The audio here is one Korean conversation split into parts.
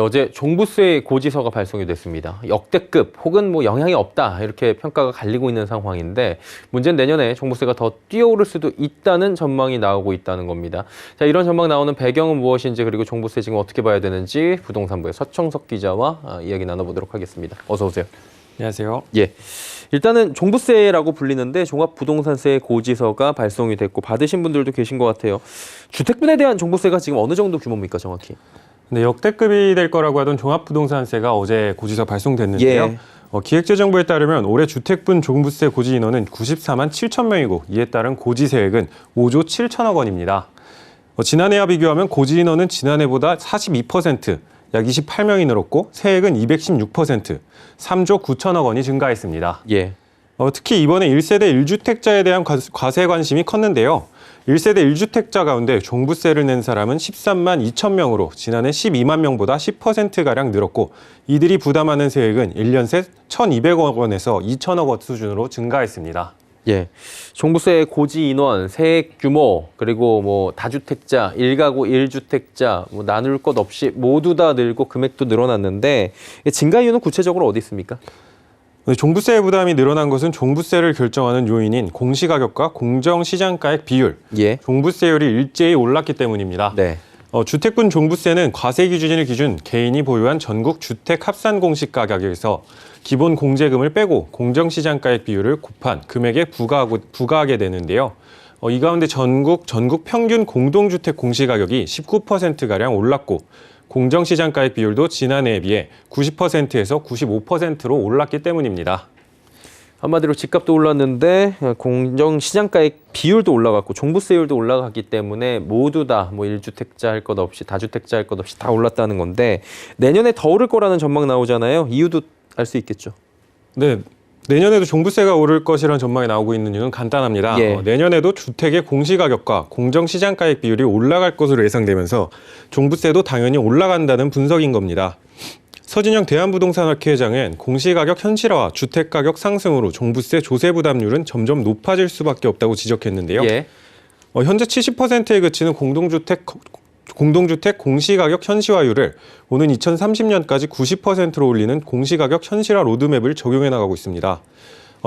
자, 어제 종부세 고지서가 발송이 됐습니다. 역대급 혹은 뭐 영향이 없다 이렇게 평가가 갈리고 있는 상황인데 문제는 내년에 종부세가 더 뛰어오를 수도 있다는 전망이 나오고 있다는 겁니다. 자, 이런 전망 나오는 배경은 무엇인지 그리고 종부세 지금 어떻게 봐야 되는지 부동산부의 서청석 기자와 이야기 나눠보도록 하겠습니다. 어서 오세요. 안녕하세요. 예. 일단은 종부세라고 불리는데 종합부동산세 고지서가 발송이 됐고 받으신 분들도 계신 것 같아요. 주택분에 대한 종부세가 지금 어느 정도 규모입니까, 정확히? 네, 역대급이 될 거라고 하던 종합부동산세가 어제 고지서 발송됐는데요. 예. 기획재정부에 따르면 올해 주택분 종부세 고지 인원은 94만 7천 명이고 이에 따른 고지세액은 5조 7천억 원입니다. 지난해와 비교하면 고지 인원은 지난해보다 42%, 약 28명이 늘었고 세액은 216%, 3조 9천억 원이 증가했습니다. 예. 특히 이번에 1세대 1주택자에 대한 과세 관심이 컸는데요. 1세대 1주택자 가운데 종부세를 낸 사람은 13만 2천 명으로 지난해 12만 명보다 10%가량 늘었고 이들이 부담하는 세액은 1년 새 1,200억 원에서 2천억 원 수준으로 증가했습니다. 예. 종부세 고지 인원, 세액 규모, 그리고 뭐 다주택자, 1가구 1주택자, 뭐 나눌 것 없이 모두 다 늘고 금액도 늘어났는데 증가 이유는 구체적으로 어디 있습니까? 종부세 부담이 늘어난 것은 종부세를 결정하는 요인인 공시가격과 공정시장가액 비율, 예. 종부세율이 일제히 올랐기 때문입니다. 네. 주택분 종부세는 과세 기준일 기준 개인이 보유한 전국 주택 합산 공시 가격에서 기본 공제금을 빼고 공정시장가액 비율을 곱한 금액에 부과하게 되는데요. 이 가운데 전국 평균 공동주택 공시가격이 19%가량 올랐고 공정시장가액 비율도 지난해에 비해 90%에서 95%로 올랐기 때문입니다. 한마디로 집값도 올랐는데 공정시장가액 비율도 올라갔고 종부세율도 올라갔기 때문에 모두 다 뭐 1주택자 할 것 없이 다주택자 할 것 없이 다 올랐다는 건데 내년에 더 오를 거라는 전망 나오잖아요. 이유도 알 수 있겠죠. 네. 내년에도 종부세가 오를 것이라는 전망이 나오고 있는 이유는 간단합니다. 예. 내년에도 주택의 공시가격과 공정시장가액 비율이 올라갈 것으로 예상되면서 종부세도 당연히 올라간다는 분석인 겁니다. 서진영 대한부동산학회 회장은 공시가격 현실화와 주택가격 상승으로 종부세 조세 부담률은 점점 높아질 수밖에 없다고 지적했는데요. 예. 현재 70%에 그치는 공동주택 공시가격 현실화율을 오는 2030년까지 90%로 올리는 공시가격 현실화 로드맵을 적용해 나가고 있습니다.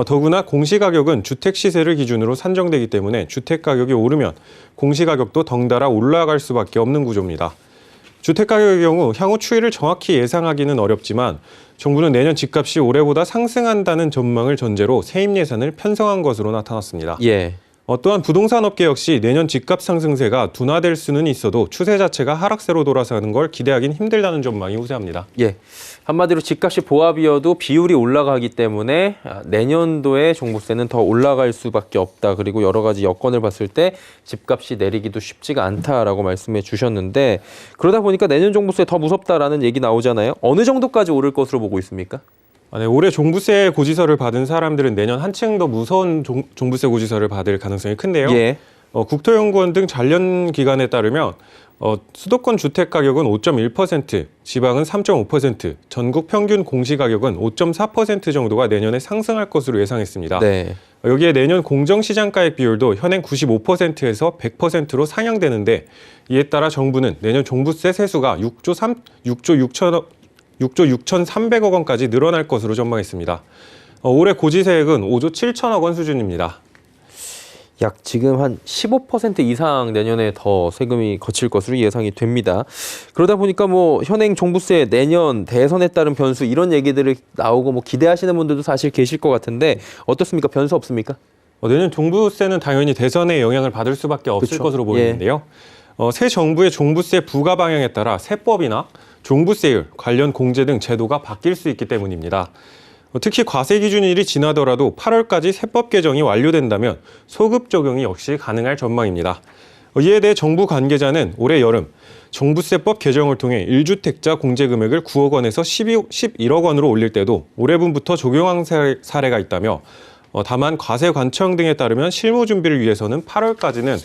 더구나 공시가격은 주택 시세를 기준으로 산정되기 때문에 주택가격이 오르면 공시가격도 덩달아 올라갈 수밖에 없는 구조입니다. 주택가격의 경우 향후 추이를 정확히 예상하기는 어렵지만 정부는 내년 집값이 올해보다 상승한다는 전망을 전제로 세입 예산을 편성한 것으로 나타났습니다. 예. 또한 부동산 업계 역시 내년 집값 상승세가 둔화될 수는 있어도 추세 자체가 하락세로 돌아서는 걸 기대하기는 힘들다는 전망이 우세합니다. 예. 한마디로 집값이 보합이어도 비율이 올라가기 때문에 내년도에 종부세는 더 올라갈 수밖에 없다. 그리고 여러 가지 여건을 봤을 때 집값이 내리기도 쉽지가 않다라고 말씀해 주셨는데 그러다 보니까 내년 종부세 더 무섭다라는 얘기 나오잖아요. 어느 정도까지 오를 것으로 보고 있습니까? 네, 올해 종부세 고지서를 받은 사람들은 내년 한층 더 무서운 종부세 고지서를 받을 가능성이 큰데요. 예. 국토연구원 등 관련 기관에 따르면 수도권 주택가격은 5.1%, 지방은 3.5%, 전국 평균 공시가격은 5.4% 정도가 내년에 상승할 것으로 예상했습니다. 네. 여기에 내년 공정시장가액 비율도 현행 95%에서 100%로 상향되는데 이에 따라 정부는 내년 종부세 세수가 6조 6,300억 원까지 늘어날 것으로 전망했습니다. 올해 고지세액은 5조 7천억 원 수준입니다. 약 지금 한 15% 이상 내년에 더 세금이 거칠 것으로 예상이 됩니다. 그러다 보니까 뭐 현행 종부세 내년 대선에 따른 변수 이런 얘기들이 나오고 뭐 기대하시는 분들도 사실 계실 것 같은데 어떻습니까? 변수 없습니까? 내년 종부세는 당연히 대선에 영향을 받을 수밖에 없을 그렇죠. 것으로 보이는데요. 새 정부의 종부세 부과 방향에 따라 세법이나 종부세율, 관련 공제 등 제도가 바뀔 수 있기 때문입니다. 특히 과세 기준일이 지나더라도 8월까지 세법 개정이 완료된다면 소급 적용이 역시 가능할 전망입니다. 이에 대해 정부 관계자는 올해 여름 종부세법 개정을 통해 1주택자 공제 금액을 9억 원에서 11억 원으로 올릴 때도 올해분부터 적용한 사례가 있다며 다만 과세 관청 등에 따르면 실무 준비를 위해서는 8월까지는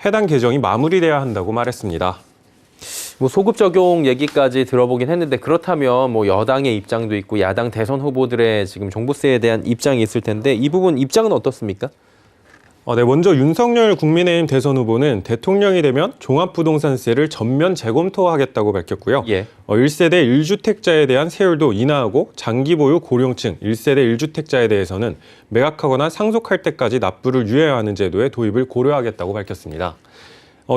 해당 개정이 마무리돼야 한다고 말했습니다. 뭐 소급 적용 얘기까지 들어보긴 했는데 그렇다면 뭐 여당의 입장도 있고 야당 대선 후보들의 지금 종부세에 대한 입장이 있을 텐데 이 부분 입장은 어떻습니까? 네, 먼저 윤석열 국민의힘 대선 후보는 대통령이 되면 종합부동산세를 전면 재검토하겠다고 밝혔고요. 예. 1세대 1주택자에 대한 세율도 인하하고 장기 보유 고령층 1세대 1주택자에 대해서는 매각하거나 상속할 때까지 납부를 유예하는 제도의 도입을 고려하겠다고 밝혔습니다.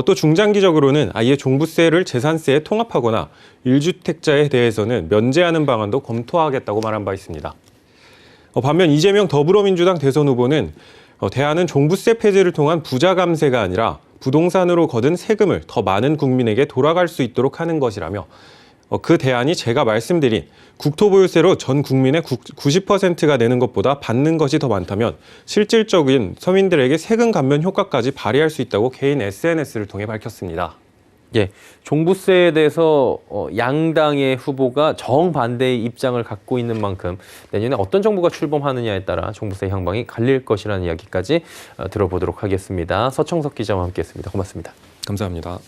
또 중장기적으로는 아예 종부세를 재산세에 통합하거나 1주택자에 대해서는 면제하는 방안도 검토하겠다고 말한 바 있습니다. 반면 이재명 더불어민주당 대선 후보는 대안은 종부세 폐지를 통한 부자 감세가 아니라 부동산으로 거둔 세금을 더 많은 국민에게 돌아갈 수 있도록 하는 것이라며 그 대안이 제가 말씀드린 국토보유세로 전 국민의 90%가 내는 것보다 받는 것이 더 많다면 실질적인 서민들에게 세금 감면 효과까지 발휘할 수 있다고 개인 SNS를 통해 밝혔습니다. 예, 종부세에 대해서 양당의 후보가 정반대의 입장을 갖고 있는 만큼 내년에 어떤 정부가 출범하느냐에 따라 종부세 향방이 갈릴 것이라는 이야기까지 들어보도록 하겠습니다. 서청석 기자와 함께했습니다. 고맙습니다. 감사합니다.